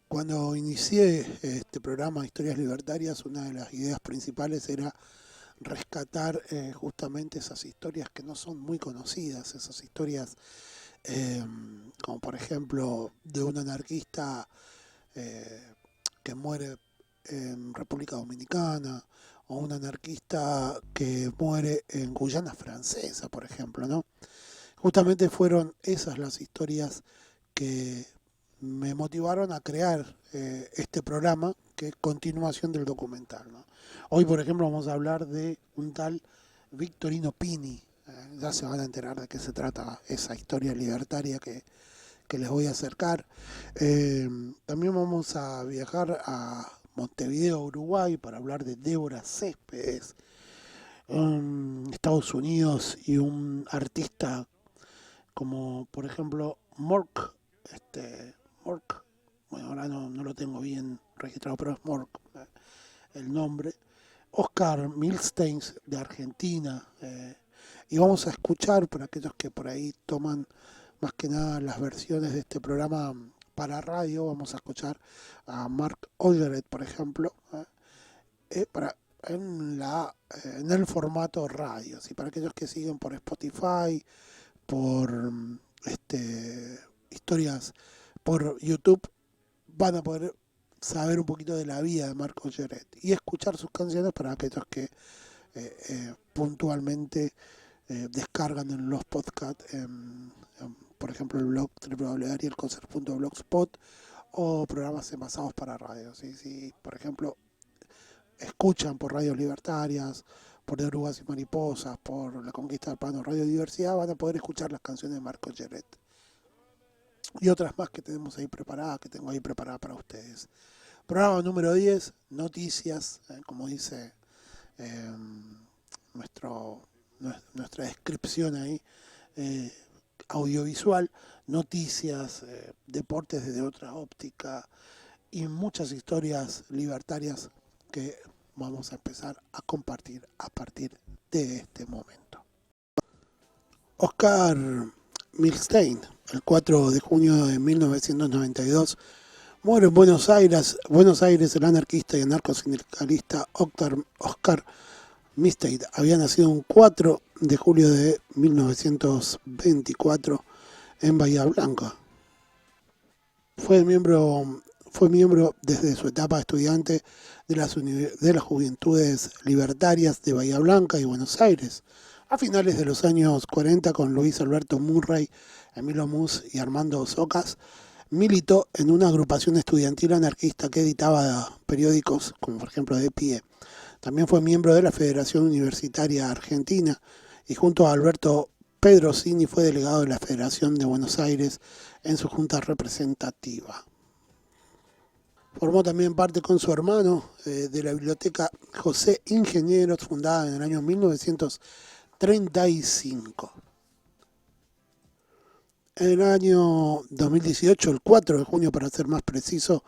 Cuando inicié este programa Historias Libertarias, una de las ideas principales era rescatar justamente esas historias que no son muy conocidas, esas historias eh, como por ejemplo de un anarquista eh, que muere en República Dominicana o un anarquista que muere en Guyana Francesa, por ejemplo, ¿no? Justamente fueron esas las historias que me motivaron a crear este programa que es continuación del documental, ¿no? Hoy, por ejemplo, vamos a hablar de un tal Victorino Pini. Ya se van a enterar de qué se trata esa historia libertaria que les voy a acercar. También vamos a viajar a Montevideo, Uruguay, para hablar de Débora Céspedes, Estados Unidos, y un artista como por ejemplo Mork, Mork, bueno, ahora no lo tengo bien registrado, pero es Mork el nombre, Oscar Milstein de Argentina, y vamos a escuchar, para aquellos que por ahí toman más que nada las versiones de este programa para radio, vamos a escuchar a Mark Olleret, por ejemplo, para en el formato radio, ¿sí? Para aquellos que siguen por Spotify, por historias por YouTube, van a poder saber un poquito de la vida de Marco Lloret y escuchar sus canciones para aquellos que puntualmente descargan en los podcasts, por ejemplo, el blog www.arielcoser.blogspot o programas envasados para radio. ¿Sí? Si, por ejemplo, escuchan por radios libertarias, por De Orugas y Mariposas, por La Conquista del Pano, Radio Diversidad, van a poder escuchar las canciones de Marco Lloret y otras más que tenemos ahí preparadas, que tengo ahí preparadas para ustedes. Programa número 10, noticias, como dice eh, nuestro, nuestra descripción ahí, eh, audiovisual, noticias, deportes desde otra óptica y muchas historias libertarias que vamos a empezar a compartir a partir de este momento. Oscar Milstein, el 4 de junio de 1992, muere en Buenos Aires el anarquista y anarcosindicalista Oscar Milstein. Había nacido un 4 de julio de 1924 en Bahía Blanca. Fue miembro, fue miembro desde su etapa de estudiante de las Juventudes Libertarias de Bahía Blanca y Buenos Aires. A finales de los años 40, con Luis Alberto Murray, Emilio Mus y Armando Socas, militó en una agrupación estudiantil anarquista que editaba periódicos, como por ejemplo De Pie. También fue miembro de la Federación Universitaria Argentina y junto a Alberto Pedrocini fue delegado de la Federación de Buenos Aires en su junta representativa. Formó también parte con su hermano de la Biblioteca José Ingenieros, fundada en el año 1935. En el año 2018, el 4 de junio para ser más preciso,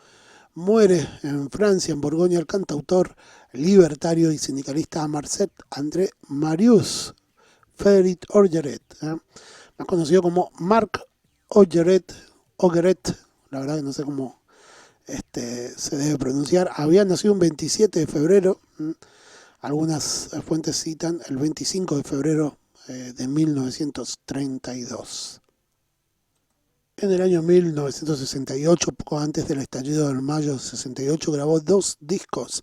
muere en Francia, en Borgoña, el cantautor libertario y sindicalista Marcet André Marius Frédéric Olleret, más conocido como Marc Olleret, la verdad que no sé cómo se debe pronunciar. Había nacido un 27 de febrero, algunas fuentes citan el 25 de febrero de 1932. En el año 1968, poco antes del estallido del mayo de 68, grabó 2 discos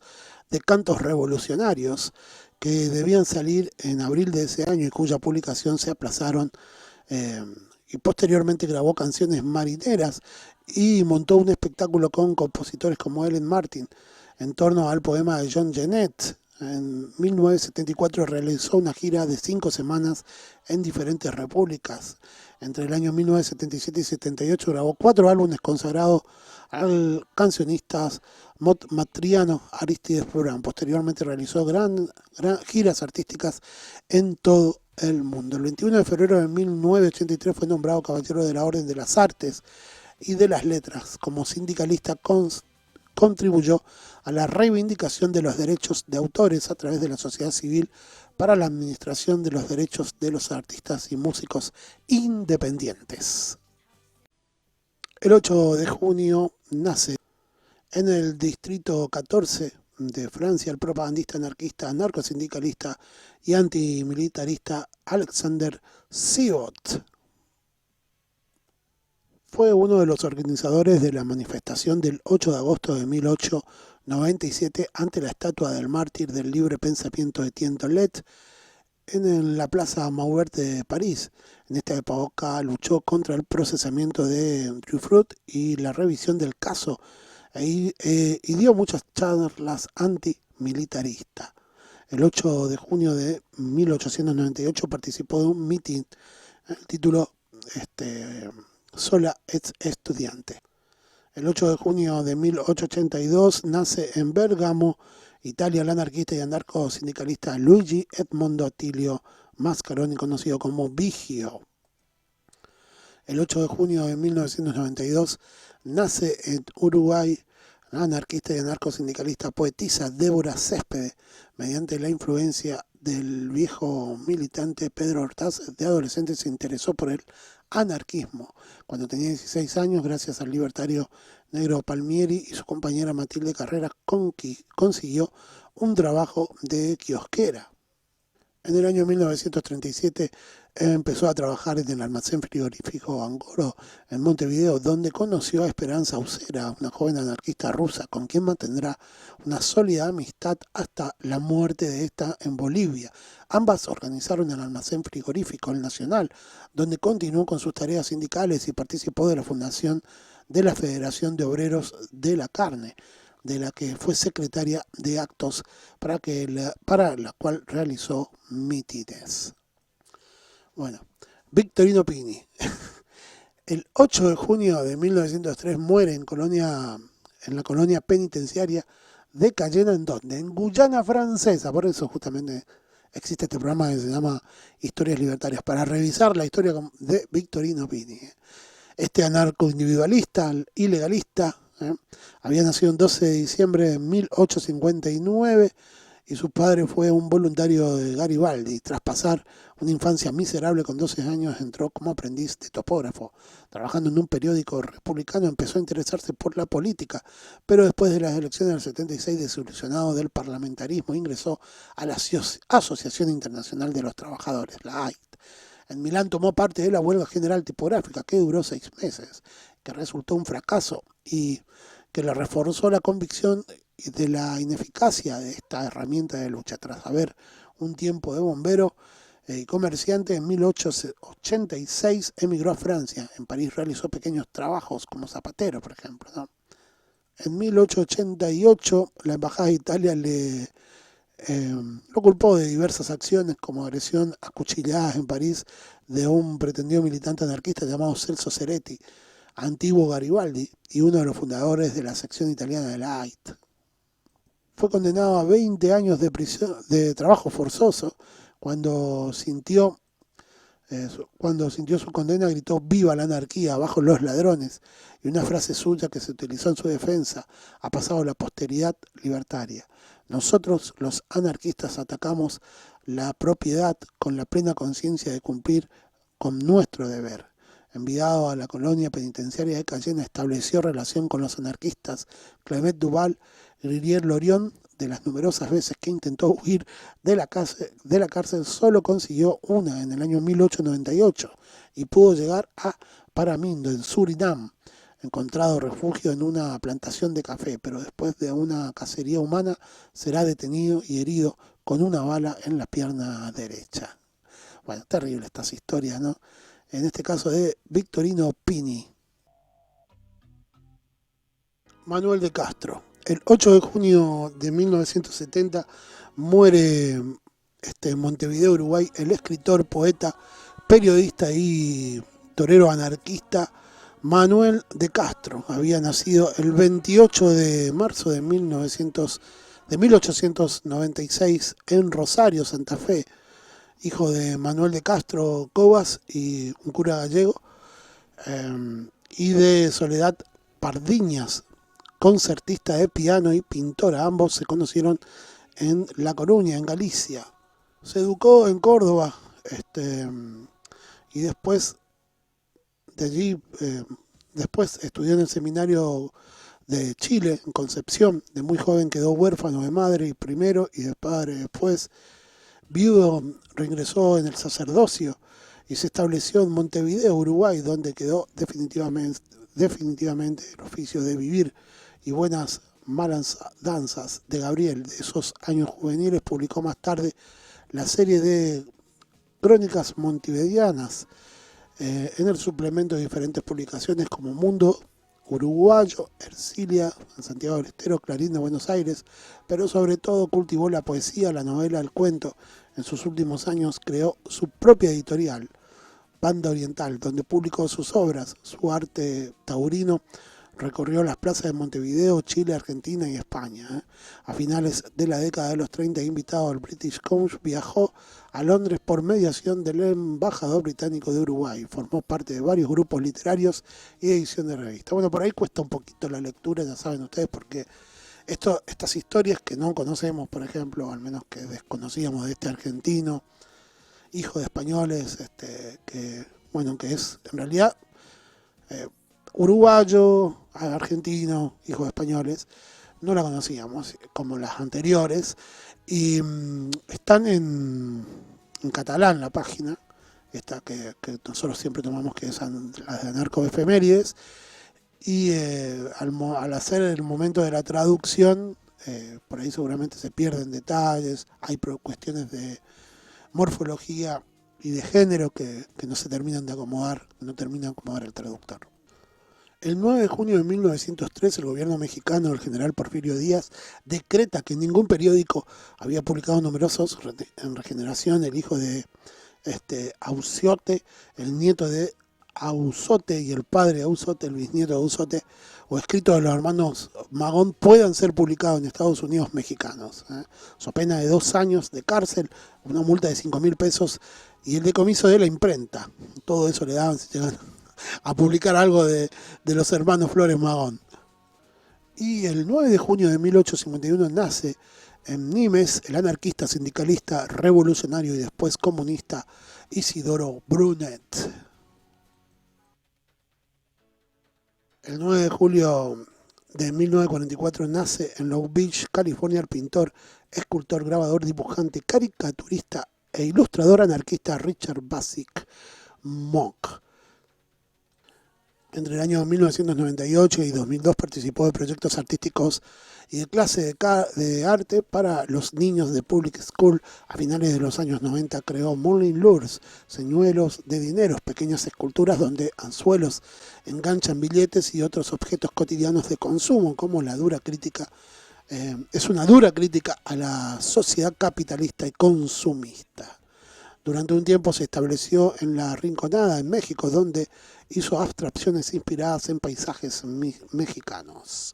de cantos revolucionarios que debían salir en abril de ese año y cuya publicación se aplazaron, y posteriormente grabó canciones marineras y montó un espectáculo con compositores como Ellen Martin en torno al poema de John Genet. En 1974 realizó una gira de 5 semanas en diferentes repúblicas. Entre el año 1977 y 78 grabó 4 álbumes consagrados al cancionista Matriano Aristides Program. Posteriormente realizó gran giras artísticas en todo el mundo. El 21 de febrero de 1983 fue nombrado Caballero de la Orden de las Artes y de las Letras. Como sindicalista contribuyó a la reivindicación de los derechos de autores a través de la sociedad civil para la administración de los derechos de los artistas y músicos independientes. El 8 de junio nace En el distrito 14 de Francia, el propagandista anarquista, anarcosindicalista y antimilitarista Alexander Siot fue uno de los organizadores de la manifestación del 8 de agosto de 1897 ante la estatua del mártir del libre pensamiento de Tintoret en la Plaza Maubert de París. En esta época luchó contra el procesamiento de Dreyfus y la revisión del caso y dio muchas charlas antimilitaristas. El 8 de junio de 1898 participó de un mitin, el título Sola et Estudiante. El 8 de junio de 1882 nace en Bérgamo, Italia, el anarquista y anarcosindicalista Luigi Edmondo Attilio Mascaroni, conocido como Vigio. El 8 de junio de 1992 nace en Uruguay la anarquista y anarcosindicalista poetisa Débora Céspedes, mediante la influencia del viejo militante Pedro Hortaz. De adolescente se interesó por el anarquismo. Cuando tenía 16 años, gracias al libertario Negro Palmieri y su compañera Matilde Carreras, consiguió un trabajo de kiosquera. En el año 1937 empezó a trabajar en el almacén frigorífico Angoro en Montevideo, donde conoció a Esperanza Usera, una joven anarquista rusa, con quien mantendrá una sólida amistad hasta la muerte de esta en Bolivia. Ambas organizaron el almacén frigorífico El Nacional, donde continuó con sus tareas sindicales y participó de la fundación de la Federación de Obreros de la Carne, de la que fue secretaria de actos para la cual realizó mítines. Bueno, Victorino Pini. El 8 de junio de 1903 muere en la colonia penitenciaria de Cayena, ¿en dónde? En Guyana Francesa. Por eso justamente existe este programa que se llama Historias Libertarias, para revisar la historia de Victorino Pini. Este anarco-individualista, ilegalista, había nacido el 12 de diciembre de 1859 y su padre fue un voluntario de Garibaldi. Tras pasar una infancia miserable con 12 años, entró como aprendiz de topógrafo. Trabajando en un periódico republicano, empezó a interesarse por la política, pero después de las elecciones del 76, desilusionado del parlamentarismo, ingresó a la Asociación Internacional de los Trabajadores, la AIT. En Milán tomó parte de la huelga general tipográfica, que duró 6 meses, que resultó un fracaso y que le reforzó la convicción de la ineficacia de esta herramienta de lucha. Tras haber un tiempo de bombero y comerciante, en 1886 emigró a Francia. En París realizó pequeños trabajos como zapatero, por ejemplo, ¿no? En 1888 la Embajada de Italia lo culpó de diversas acciones, como agresión a cuchilladas en París de un pretendido militante anarquista llamado Celso Ceretti, antiguo Garibaldi y uno de los fundadores de la sección italiana de la AIT. Fue condenado a 20 años de prisión, de trabajo forzoso. Cuando sintió su condena, gritó "¡Viva la anarquía! ¡Abajo los ladrones!", y una frase suya que se utilizó en su defensa ha pasado a la posteridad libertaria. Nosotros, los anarquistas, atacamos la propiedad con la plena conciencia de cumplir con nuestro deber. Enviado a la colonia penitenciaria de Cayena, estableció relación con los anarquistas Clement Duval y Rivière Lorion. De las numerosas veces que intentó huir de la cárcel, solo consiguió una en el año 1898 y pudo llegar a Paramindo, en Surinam, encontrado refugio en una plantación de café, pero después de una cacería humana será detenido y herido con una bala en la pierna derecha. Bueno, terrible estas historias, ¿no? En este caso de Victorino Pini. Manuel de Castro. El 8 de junio de 1970 muere en Montevideo, Uruguay, el escritor, poeta, periodista y torero anarquista Manuel de Castro. Había nacido el 28 de marzo de 1896 en Rosario, Santa Fe, hijo de Manuel de Castro Cobas y un cura gallego, y de Soledad Pardiñas, concertista de piano y pintora. Ambos se conocieron en La Coruña, en Galicia. Se educó en Córdoba y después de allí después estudió en el seminario de Chile, en Concepción. De muy joven quedó huérfano de madre primero y de padre después. Viudo, reingresó en el sacerdocio y se estableció en Montevideo, Uruguay, donde quedó definitivamente el oficio de vivir y buenas malas danzas de Gabriel. De esos años juveniles publicó más tarde la serie de crónicas montevideanas en el suplemento de diferentes publicaciones como Mundo Uruguayo, Ercilia, en Santiago del Estero, Clarín de Buenos Aires, pero sobre todo cultivó la poesía, la novela, el cuento. En sus últimos años creó su propia editorial, Banda Oriental, donde publicó sus obras. Su arte taurino recorrió las plazas de Montevideo, Chile, Argentina y España. A finales de la década de los 30, invitado al British Council, viajó a Londres por mediación del embajador británico de Uruguay. Formó parte de varios grupos literarios y edición de revistas. Bueno, por ahí cuesta un poquito la lectura, ya saben ustedes, porque estas historias que no conocemos, por ejemplo, al menos que desconocíamos de este argentino, hijo de españoles, que es en realidad eh, uruguayo, argentino, hijo de españoles, no la conocíamos como las anteriores, y están en catalán la página, esta que nosotros siempre tomamos, que es la de Anarcoefemérides, y al hacer el momento de la traducción, por ahí seguramente se pierden detalles, hay cuestiones de morfología y de género que no se terminan de acomodar, no termina de acomodar el traductor. El 9 de junio de 1903, el gobierno mexicano del general Porfirio Díaz decreta que ningún periódico había publicado numerosos en Regeneración, el hijo de Auzote, el nieto de Auzote y el padre de Auzote, el bisnieto de Auzote, o escritos de los hermanos Magón, puedan ser publicados en Estados Unidos mexicanos. So pena de 2 años de cárcel, una multa de 5.000 pesos y el decomiso de la imprenta. Todo eso le daban si llegan a publicar algo de los hermanos Flores Magón. Y el 9 de junio de 1851 nace en Nimes el anarquista, sindicalista, revolucionario y después comunista Isidoro Brunet. El 9 de julio de 1944 nace en Long Beach, California, el pintor, escultor, grabador, dibujante, caricaturista e ilustrador anarquista Richard Basic Mock. Entre el año 1998 y 2002 participó de proyectos artísticos y de clase de arte para los niños de Public School. A finales de los años 90 creó Moulin Lures, señuelos de dineros, pequeñas esculturas donde anzuelos enganchan billetes y otros objetos cotidianos de consumo, como la dura crítica. Es una dura crítica a la sociedad capitalista y consumista. Durante un tiempo se estableció en La Rinconada, en México, donde hizo abstracciones inspiradas en paisajes mexicanos.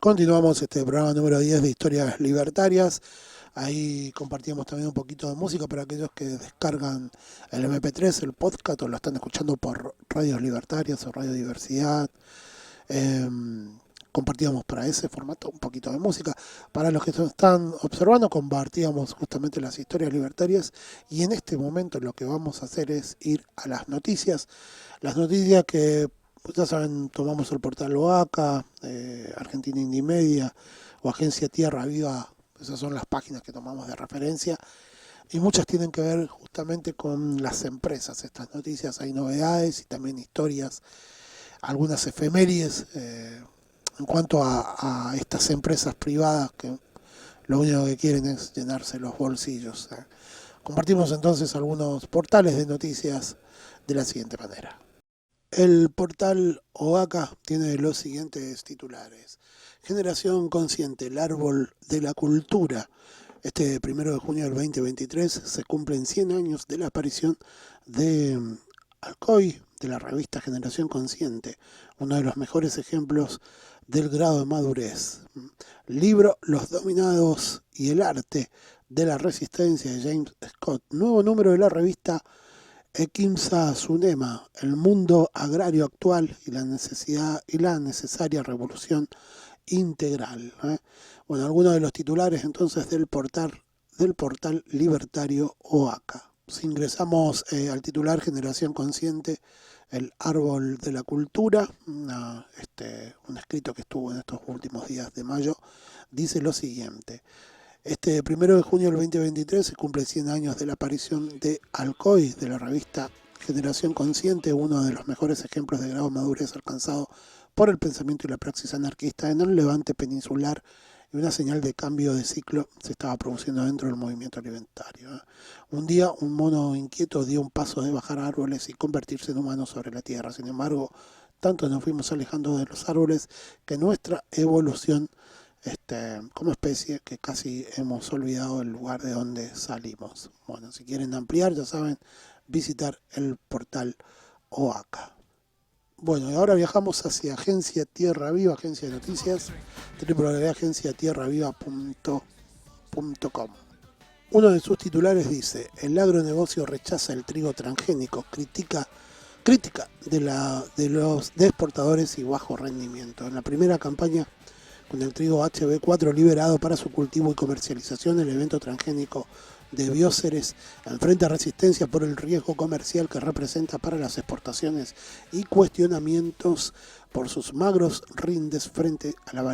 Continuamos este programa número 10 de Historias Libertarias. Ahí compartíamos también un poquito de música para aquellos que descargan el MP3, el podcast, o lo están escuchando por Radios Libertarias o Radio Diversidad. Compartíamos para ese formato un poquito de música. Para los que nos están observando, compartíamos justamente las historias libertarias, y en este momento lo que vamos a hacer es ir a las noticias. Las noticias que, ya saben, tomamos el portal OACA, Argentina Indie Media o Agencia Tierra Viva. Esas son las páginas que tomamos de referencia, y muchas tienen que ver justamente con las empresas. Estas noticias, hay novedades y también historias, algunas efemérides en cuanto a estas empresas privadas que lo único que quieren es llenarse los bolsillos. Compartimos entonces algunos portales de noticias de la siguiente manera. El portal OACA tiene los siguientes titulares. Generación Consciente, el árbol de la cultura. Este 1 de junio del 2023 se cumplen 100 años de la aparición de Alcoy, de la revista Generación Consciente, uno de los mejores ejemplos del grado de madurez. Libro Los Dominados y el Arte de la Resistencia, de James Scott. Nuevo número de la revista Ekimsa Sunema, el mundo agrario actual y la necesaria revolución integral. Bueno, algunos de los titulares entonces del portal libertario OACA. Si ingresamos al titular Generación Consciente, El árbol de la cultura, un escrito que estuvo en estos últimos días de mayo, dice lo siguiente. Este 1 de junio del 2023 se cumple 100 años de la aparición de Alcoy, de la revista Generación Consciente, uno de los mejores ejemplos de grado de madurez alcanzado por el pensamiento y la praxis anarquista en el levante peninsular, y una señal de cambio de ciclo se estaba produciendo dentro del movimiento alimentario. Un día un mono inquieto dio un paso de bajar árboles y convertirse en humano sobre la tierra. Sin embargo, tanto nos fuimos alejando de los árboles que nuestra evolución como especie, que casi hemos olvidado el lugar de donde salimos. Bueno, si quieren ampliar, ya saben, visitar el portal OACA. Bueno, y ahora viajamos hacia Agencia Tierra Viva, agencia de noticias, www.agenciatierraviva.com. Uno de sus titulares dice: el agronegocio rechaza el trigo transgénico, crítica de los exportadores y bajo rendimiento. En la primera campaña con el trigo HB4 liberado para su cultivo y comercialización, el evento transgénico de Bioceres enfrenta resistencia por el riesgo comercial que representa para las exportaciones y cuestionamientos por sus magros rindes frente a las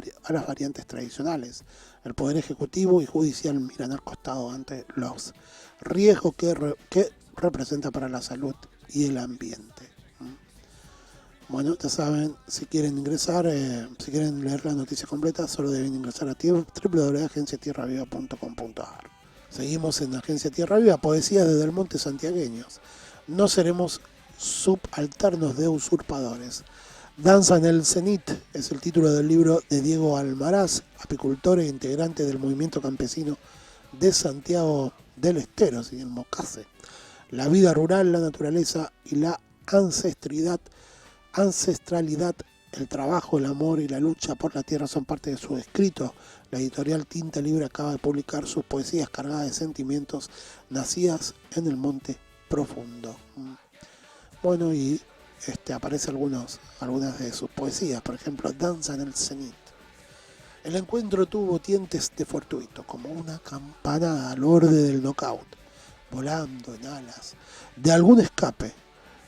variantes tradicionales. El Poder Ejecutivo y Judicial miran al costado ante los riesgos que representa para la salud y el ambiente. Bueno, ya saben, si quieren ingresar, si quieren leer la noticia completa, solo deben ingresar a www.agenciatierraviva.com.ar. Seguimos en Agencia Tierra Viva, poesía desde el monte santiagueños. No seremos subalternos de usurpadores. Danza en el cenit es el título del libro de Diego Almaraz, apicultor e integrante del movimiento campesino de Santiago del Estero, en Mocase. La vida rural, la naturaleza y la ancestralidad, el trabajo, el amor y la lucha por la tierra son parte de su escrito. La editorial Tinta Libre acaba de publicar sus poesías cargadas de sentimientos nacidas en el monte profundo. Bueno, y aparecen algunas de sus poesías, por ejemplo, Danza en el cenit. El encuentro tuvo tientes de fortuito, como una campanada al borde del knockout, volando en alas de algún escape,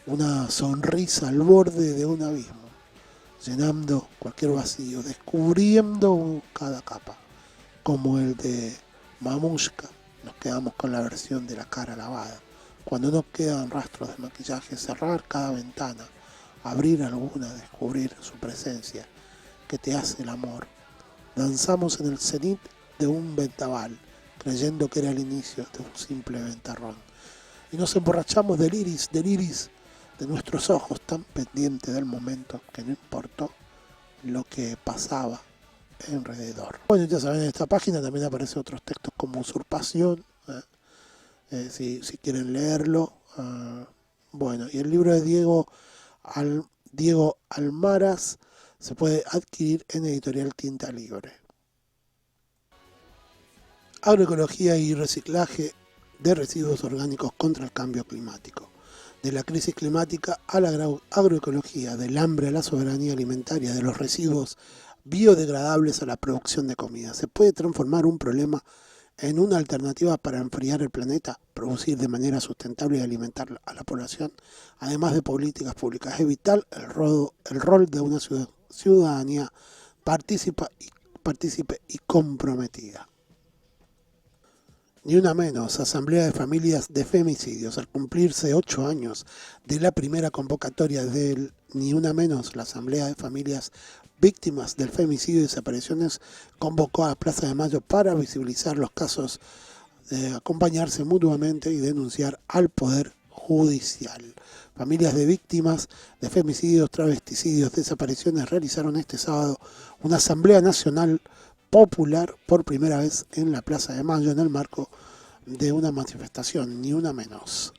una sonrisa al borde de un abismo, llenando cualquier vacío, descubriendo cada capa. Como el de Mamushka, nos quedamos con la versión de la cara lavada. Cuando no quedan rastros de maquillaje, cerrar cada ventana, abrir alguna, descubrir su presencia, que te hace el amor. Danzamos en el cenit de un vendaval, creyendo que era el inicio de un simple ventarrón. Y nos emborrachamos del iris de nuestros ojos, tan pendientes del momento que no importó lo que pasaba alrededor. Bueno, ya saben, en esta página también aparecen otros textos como Usurpación, si quieren leerlo. Bueno, y el libro de Diego Almaraz se puede adquirir en editorial Tinta Libre. Agroecología y reciclaje de residuos orgánicos contra el cambio climático. De la crisis climática a la agroecología, del hambre a la soberanía alimentaria, de los residuos biodegradables a la producción de comida. Se puede transformar un problema en una alternativa para enfriar el planeta, producir de manera sustentable y alimentar a la población, además de políticas públicas. Es vital el rol de una ciudadanía partícipe y comprometida. Ni una menos, Asamblea de Familias de Femicidios. Al cumplirse 8 años de la primera convocatoria del Ni una menos, la Asamblea de Familias Víctimas del Femicidio y Desapariciones convocó a la Plaza de Mayo para visibilizar los casos, acompañarse mutuamente y denunciar al Poder Judicial. Familias de víctimas de femicidios, travesticidios, desapariciones realizaron este sábado una Asamblea Nacional Popular por primera vez en la Plaza de Mayo en el marco de una manifestación, ni una menos.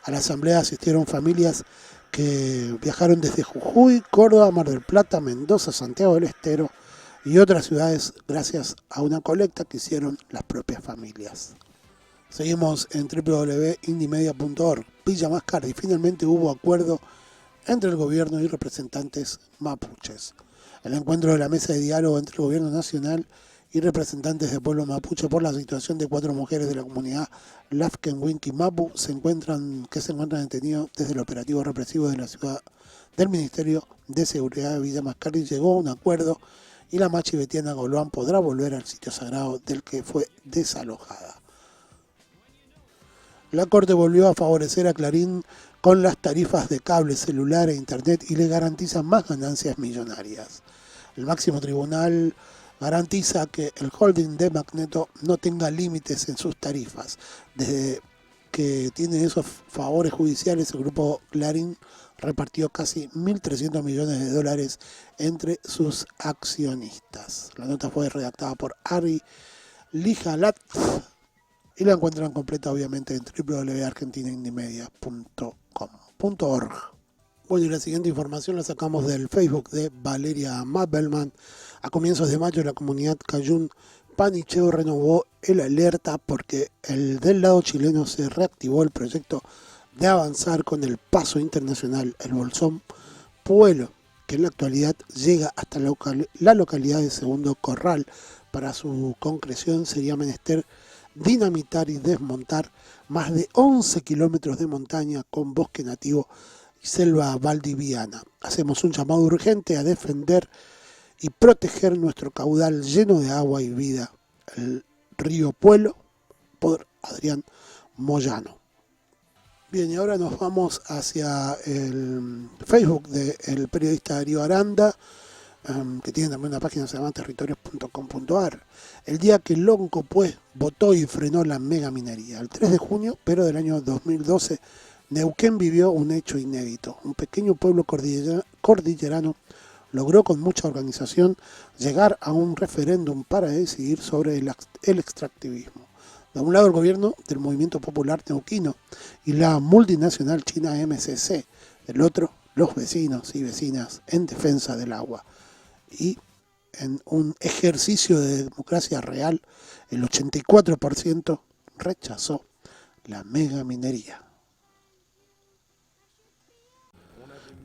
A la asamblea asistieron familias que viajaron desde Jujuy, Córdoba, Mar del Plata, Mendoza, Santiago del Estero y otras ciudades gracias a una colecta que hicieron las propias familias. Seguimos en www.indimedia.org. Villa Mascardi. Finalmente hubo acuerdo entre el gobierno y representantes mapuches. El encuentro de la mesa de diálogo entre el gobierno nacional y representantes del pueblo mapuche por la situación de 4 mujeres de la comunidad Lafken Winki Mapu que se encuentran detenidos desde el operativo represivo de la ciudad del Ministerio de Seguridad de Villa Mascardi llegó a un acuerdo y la machi Betiana Golbán podrá volver al sitio sagrado del que fue desalojada. La Corte volvió a favorecer a Clarín con las tarifas de cable, celular e internet y le garantiza más ganancias millonarias. El máximo tribunal garantiza que el holding de Magneto no tenga límites en sus tarifas. Desde que tiene esos favores judiciales, el grupo Clarín repartió casi 1.300 millones de dólares entre sus accionistas. La nota fue redactada por Ari Lijalat y la encuentran completa obviamente en www.argentinaindymedia.com.org. Bueno, y la siguiente información la sacamos del Facebook de Valeria Mabelman. A comienzos de mayo la comunidad Cayún Panicheo renovó el alerta porque del lado chileno se reactivó el proyecto de avanzar con el paso internacional El Bolsón Pueblo, que en la actualidad llega hasta la localidad de Segundo Corral. Para su concreción sería menester dinamitar y desmontar más de 11 kilómetros de montaña con bosque nativo y selva valdiviana. Hacemos un llamado urgente a defender y proteger nuestro caudal lleno de agua y vida, el río Pueblo, por Adrián Moyano. Bien, y ahora nos vamos hacia el Facebook del periodista Darío Aranda, que tiene también una página que se llama territorios.com.ar. El día que Lonco pues votó y frenó la megaminería, el 3 de junio, pero del año 2012, Neuquén vivió un hecho inédito. Un pequeño pueblo cordillerano logró con mucha organización llegar a un referéndum para decidir sobre el extractivismo. De un lado el gobierno del Movimiento Popular Neuquino y la multinacional china MCC, del otro los vecinos y vecinas en defensa del agua. Y en un ejercicio de democracia real, el 84% rechazó la megaminería.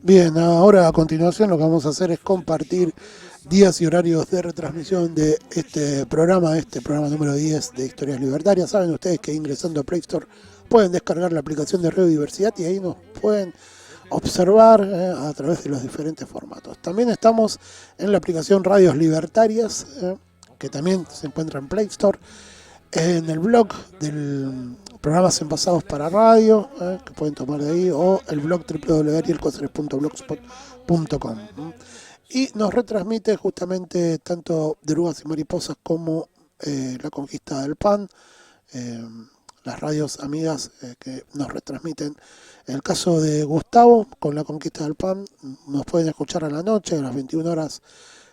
Bien, ahora a continuación lo que vamos a hacer es compartir días y horarios de retransmisión de este programa número 10 de Historias Libertarias. Saben ustedes que ingresando a Play Store pueden descargar la aplicación de Radio Diversidad y ahí nos pueden observar a través de los diferentes formatos. También estamos en la aplicación Radios Libertarias, que también se encuentra en Play Store, en el blog del Programas Envasados para Radio, que pueden tomar de ahí, o el blog www.arielcoceres.blogspot.com. Y nos retransmite justamente tanto de Orugas y Mariposas como La Conquista del Pan, las radios amigas que nos retransmiten. En el caso de Gustavo, con La Conquista del Pan, nos pueden escuchar a la noche, a las 21 horas,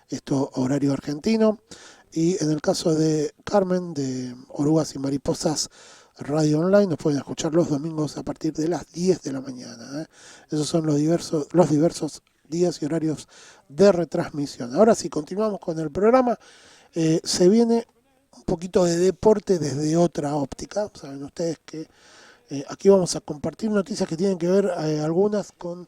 esto horario argentino. Y en el caso de Carmen, de Orugas y Mariposas Radio Online, nos pueden escuchar los domingos a partir de las 10 de la mañana. Esos son los diversos días y horarios de retransmisión. Ahora sí, continuamos con el programa. Se viene un poquito de deporte desde otra óptica. Saben ustedes que aquí vamos a compartir noticias que tienen que ver algunas con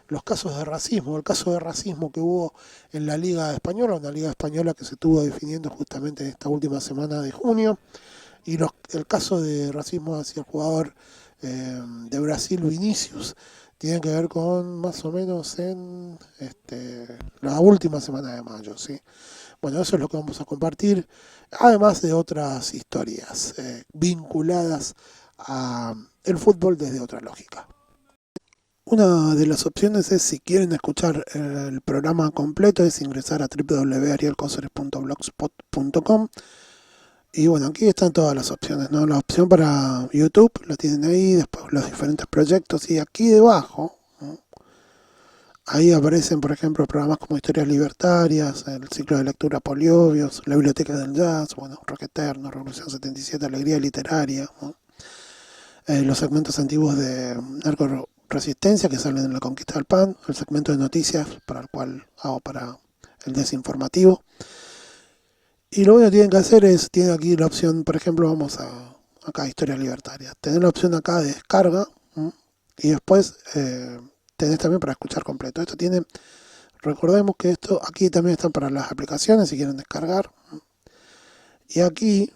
los casos de racismo, el caso de racismo que hubo en la Liga Española, una Liga Española que se estuvo definiendo justamente en esta última semana de junio, y el caso de racismo hacia el jugador de Brasil, Vinicius, tiene que ver con más o menos en la última semana de mayo, ¿sí? Bueno, eso es lo que vamos a compartir, además de otras historias vinculadas a el fútbol desde otra lógica. Una de las opciones es, si quieren escuchar el programa completo, es ingresar a www.arielcoceres.blogspot.com. Y bueno, aquí están todas las opciones, ¿no? La opción para YouTube la tienen ahí, después los diferentes proyectos, y aquí debajo, ¿no? Ahí aparecen, por ejemplo, programas como Historias Libertarias, el ciclo de lectura Poliobios, la Biblioteca del Jazz, bueno, Rock Eterno, Revolución 77, Alegría Literaria, ¿no? Los segmentos antiguos de Narco-Resistencia que salen en La Conquista del Pan, el segmento de noticias para el cual hago para el desinformativo. Y lo único que tienen que hacer es, tienen aquí la opción, por ejemplo, vamos acá a Historias Libertarias, tener la opción acá de descarga, y después tenés también para escuchar completo. Esto tiene, recordemos que esto aquí también está para las aplicaciones si quieren descargar. Y aquí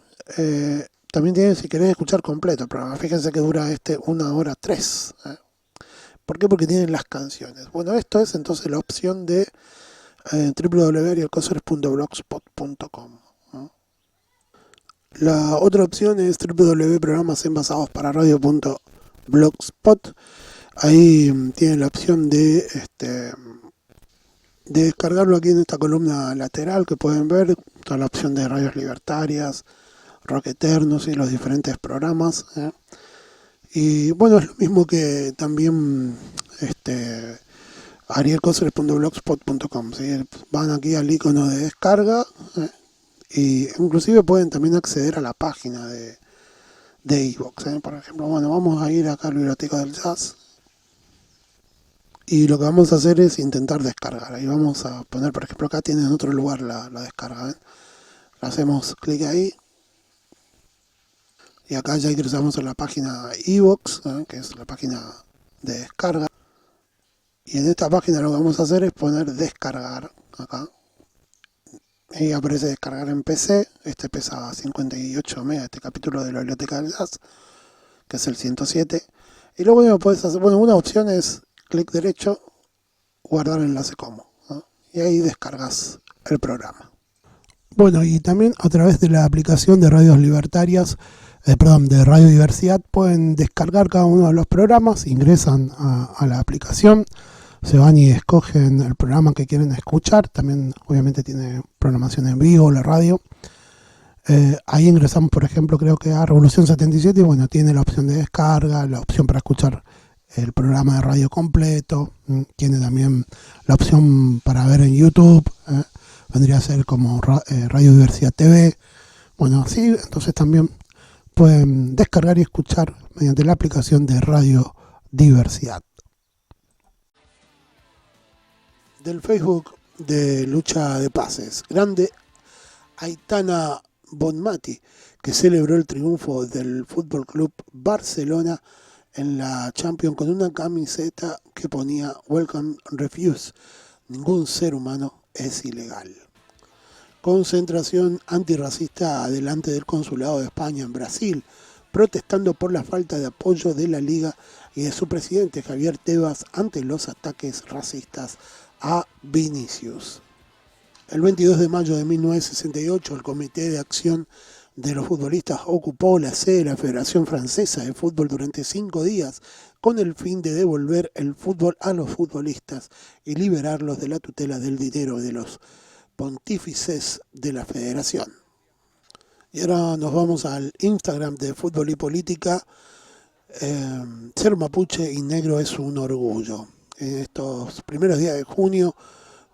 también tienen, si querés escuchar completo el programa, fíjense que dura 1 hora 3. ¿Por qué? Porque tienen las canciones. Bueno, esto es entonces la opción de www.arielcoceres.blogspot.com. La otra opción es www.programasenbasadospara.radio.blogspot. Ahí tienen la opción de descargarlo aquí en esta columna lateral que pueden ver. Toda la opción de radios libertarias, rock eternos y los diferentes programas. Y bueno, es lo mismo que también arielcoceres.blogspot.com. ¿Sí? Van aquí al icono de descarga. Y inclusive pueden también acceder a la página de iVoox. Por ejemplo, bueno, vamos a ir acá a la biblioteca del jazz. Y lo que vamos a hacer es intentar descargar. Ahí vamos a poner, por ejemplo, acá tiene en otro lugar la descarga. Hacemos clic ahí. Y acá ya ingresamos a la página iVoox, que es la página de descarga. Y en esta página lo que vamos a hacer es poner descargar acá. Y aparece descargar en PC. Este pesa 58 megas, este capítulo de la biblioteca del jazz, que es el 107. Y luego bueno, puedes hacer, bueno, una opción es clic derecho, guardar enlace como, ¿no? Y ahí descargas el programa. Bueno, y también a través de la aplicación de radios libertarias, de Radio Diversidad, pueden descargar cada uno de los programas, ingresan a la aplicación, se van y escogen el programa que quieren escuchar. También obviamente tiene programación en vivo, la radio. Ahí ingresamos, por ejemplo, creo que a Revolución 77 y bueno, tiene la opción de descarga, la opción para escuchar el programa de radio completo, tiene también la opción para ver en YouTube, vendría a ser como Radio Diversidad TV. Bueno, así entonces también pueden descargar y escuchar mediante la aplicación de Radio Diversidad. Del Facebook de Lucha de Pases, grande Aitana Bonmati, que celebró el triunfo del Fútbol Club Barcelona en la Champions con una camiseta que ponía Welcome Refuse, ningún ser humano es ilegal. Concentración antirracista delante del Consulado de España en Brasil, protestando por la falta de apoyo de la Liga y de su presidente Javier Tebas ante los ataques racistas a Vinicius. El 22 de mayo de 1968, el Comité de Acción de los Futbolistas ocupó la sede de la Federación Francesa de Fútbol durante 5 días con el fin de devolver el fútbol a los futbolistas y liberarlos de la tutela del dinero de los pontífices de la federación. Y ahora nos vamos al Instagram de Fútbol y Política. Ser mapuche y negro es un orgullo. En estos primeros días de junio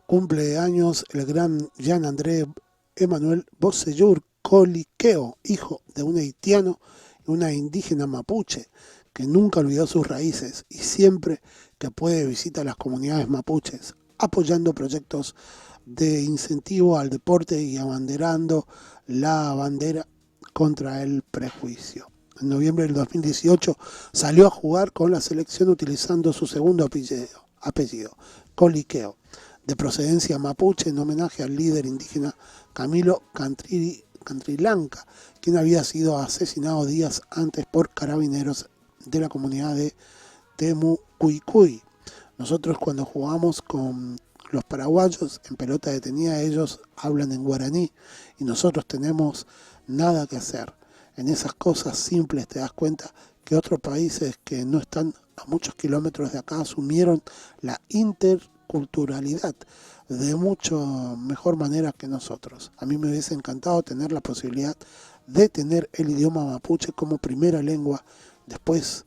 cumple años el gran Jean André Emmanuel Bossellur Coliqueo, hijo de un haitiano y una indígena mapuche que nunca olvidó sus raíces y siempre que puede visita las comunidades mapuches, apoyando proyectos de incentivo al deporte y abanderando la bandera contra el prejuicio. En noviembre del 2018 salió a jugar con la selección utilizando su segundo apellido Coliqueo, de procedencia mapuche, en homenaje al líder indígena Camilo Cantrilanca, quien había sido asesinado días antes por carabineros de la comunidad de Temucuicuy. Nosotros cuando jugamos con los paraguayos en pelota detenida, ellos hablan en guaraní y nosotros tenemos nada que hacer. En esas cosas simples te das cuenta que otros países que no están a muchos kilómetros de acá asumieron la interculturalidad de mucho mejor manera que nosotros. A mí me hubiese encantado tener la posibilidad de tener el idioma mapuche como primera lengua, después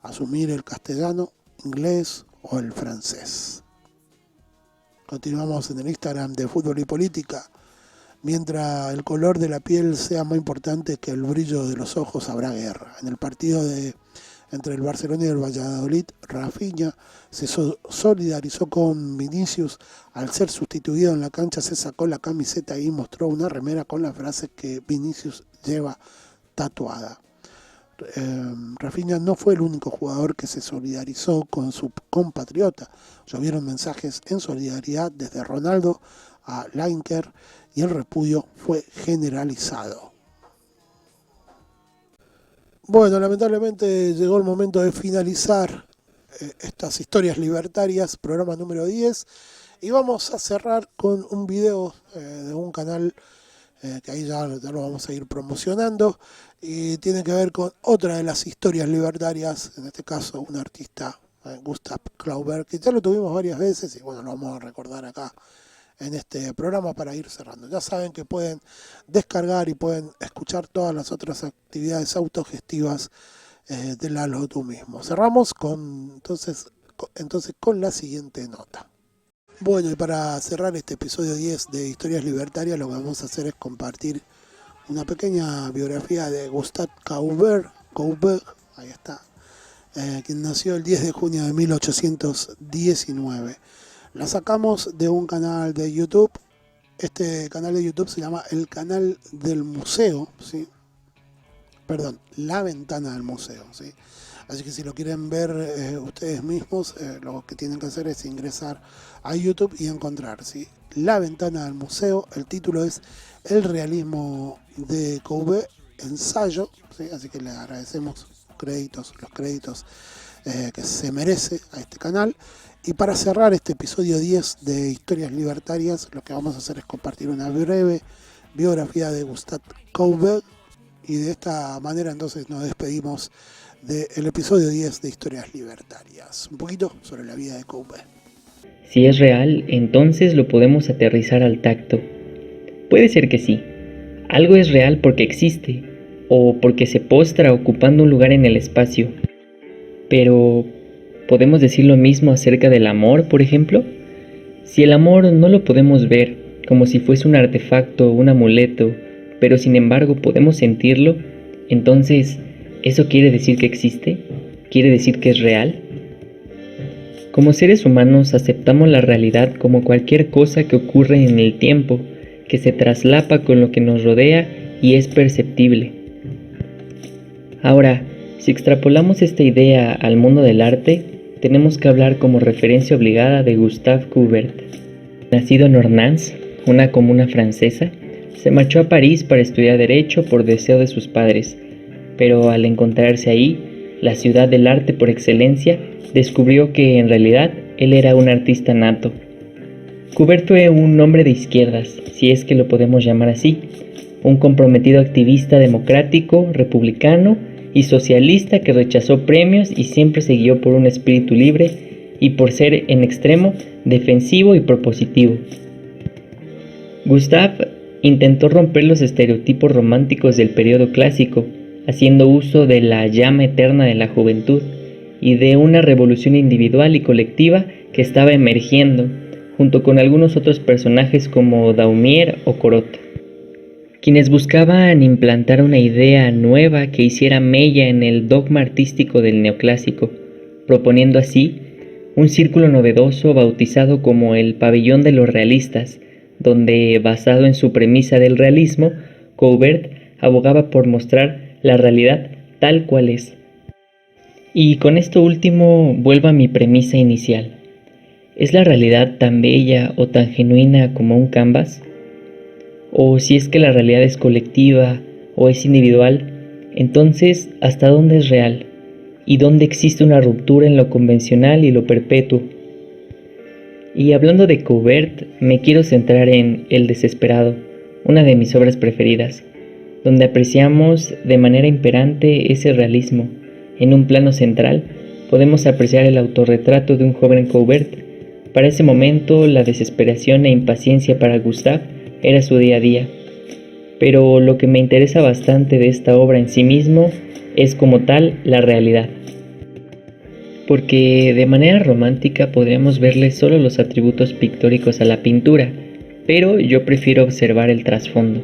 asumir el castellano, inglés o el francés. Continuamos en el Instagram de Fútbol y Política. Mientras el color de la piel sea más importante que el brillo de los ojos, habrá guerra. En el partido entre el Barcelona y el Valladolid, Rafinha se solidarizó con Vinicius. Al ser sustituido en la cancha, se sacó la camiseta y mostró una remera con la frase que Vinicius lleva tatuada. Rafinha no fue el único jugador que se solidarizó con su compatriota. Llovieron mensajes en solidaridad desde Ronaldo a Lineker y el repudio fue generalizado. Bueno, lamentablemente llegó el momento de finalizar estas historias libertarias, programa número 10, y vamos a cerrar con un video de un canal que ahí ya lo vamos a ir promocionando, y tiene que ver con otra de las historias libertarias, en este caso un artista, Gustav Klauberg, que ya lo tuvimos varias veces y bueno, lo vamos a recordar acá en este programa para ir cerrando. Ya saben que pueden descargar y pueden escuchar todas las otras actividades autogestivas de Lalo tú mismo. Cerramos entonces con la siguiente nota. Bueno, y para cerrar este episodio 10 de Historias Libertarias, lo que vamos a hacer es compartir una pequeña biografía de Gustav Kauberg, ahí está, quien nació el 10 de junio de 1819. La sacamos de un canal de YouTube. Este canal de YouTube se llama El Canal del Museo, ¿sí? Perdón, La Ventana del Museo, ¿sí? Así que si lo quieren ver ustedes mismos, lo que tienen que hacer es ingresar a YouTube y encontrar, ¿sí? La Ventana del Museo. El título es El realismo de Courbet, ensayo, ¿sí? Así que le agradecemos los créditos que se merece a este canal. Y para cerrar este episodio 10 de Historias Libertarias, lo que vamos a hacer es compartir una breve biografía de Gustav Courbet. Y de esta manera entonces nos despedimos del episodio 10 de Historias Libertarias. Un poquito sobre la vida de Courbet. Si es real, entonces lo podemos aterrizar al tacto. Puede ser que sí. Algo es real porque existe, o porque se postra ocupando un lugar en el espacio. Pero, ¿podemos decir lo mismo acerca del amor, por ejemplo? Si el amor no lo podemos ver, como si fuese un artefacto o un amuleto, pero sin embargo podemos sentirlo, entonces, ¿eso quiere decir que existe? ¿Quiere decir que es real? Como seres humanos aceptamos la realidad como cualquier cosa que ocurre en el tiempo, que se traslapa con lo que nos rodea y es perceptible. Ahora, si extrapolamos esta idea al mundo del arte, tenemos que hablar como referencia obligada de Gustave Courbet. Nacido en Ornans, una comuna francesa, se marchó a París para estudiar Derecho por deseo de sus padres, pero al encontrarse ahí, la ciudad del arte por excelencia, descubrió que en realidad él era un artista nato. Courbet fue un hombre de izquierdas, si es que lo podemos llamar así, un comprometido activista democrático, republicano y socialista que rechazó premios y siempre se guió por un espíritu libre y por ser en extremo defensivo y propositivo. Gustave intentó romper los estereotipos románticos del periodo clásico, haciendo uso de la llama eterna de la juventud y de una revolución individual y colectiva que estaba emergiendo, junto con algunos otros personajes como Daumier o Corot, quienes buscaban implantar una idea nueva que hiciera mella en el dogma artístico del neoclásico, proponiendo así un círculo novedoso bautizado como el Pabellón de los Realistas, donde, basado en su premisa del realismo, Courbet abogaba por mostrar la realidad tal cual es. Y con esto último vuelvo a mi premisa inicial. ¿Es la realidad tan bella o tan genuina como un canvas? O si es que la realidad es colectiva o es individual, entonces, ¿hasta dónde es real? ¿Y dónde existe una ruptura en lo convencional y lo perpetuo? Y hablando de Courbet, me quiero centrar en El Desesperado, una de mis obras preferidas, donde apreciamos de manera imperante ese realismo. En un plano central, podemos apreciar el autorretrato de un joven Courbet. Para ese momento, la desesperación e impaciencia para Gustave era su día a día. Pero lo que me interesa bastante de esta obra en sí mismo es como tal la realidad. Porque de manera romántica podríamos verle solo los atributos pictóricos a la pintura, pero yo prefiero observar el trasfondo.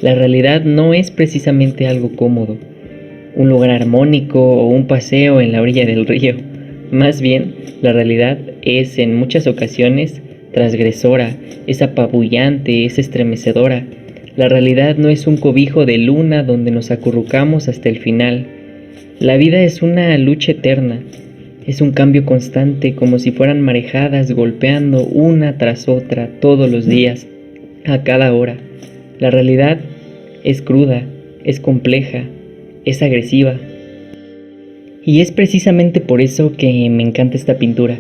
La realidad no es precisamente algo cómodo, un lugar armónico o un paseo en la orilla del río. Más bien, la realidad es en muchas ocasiones transgresora, es apabullante, es estremecedora. La realidad no es un cobijo de luna donde nos acurrucamos hasta el final. La vida es una lucha eterna, es un cambio constante como si fueran marejadas golpeando una tras otra todos los días, a cada hora. La realidad es cruda, es compleja, es agresiva, Y es precisamente por eso que me encanta esta pintura,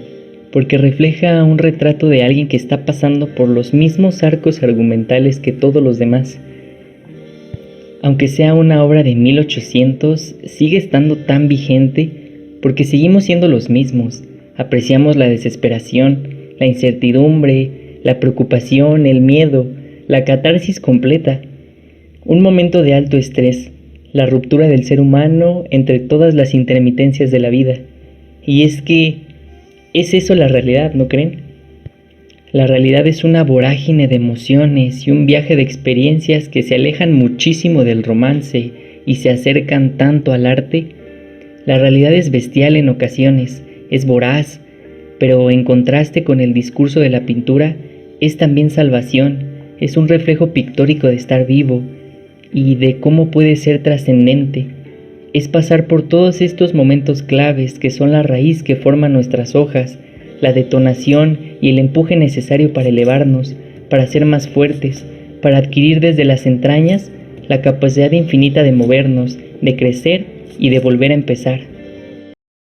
porque refleja un retrato de alguien que está pasando por los mismos arcos argumentales que todos los demás. Aunque sea una obra de 1800, sigue estando tan vigente porque seguimos siendo los mismos. Apreciamos la desesperación, la incertidumbre, la preocupación, el miedo, la catarsis completa. Un momento de alto estrés, la ruptura del ser humano entre todas las intermitencias de la vida. Y es que es eso la realidad, ¿no creen? La realidad es una vorágine de emociones y un viaje de experiencias que se alejan muchísimo del romance y se acercan tanto al arte. La realidad es bestial en ocasiones, es voraz, pero en contraste con el discurso de la pintura, es también salvación, es un reflejo pictórico de estar vivo y de cómo puede ser trascendente. Es pasar por todos estos momentos claves que son la raíz que forma nuestras hojas, la detonación y el empuje necesario para elevarnos, para ser más fuertes, para adquirir desde las entrañas la capacidad infinita de movernos, de crecer y de volver a empezar.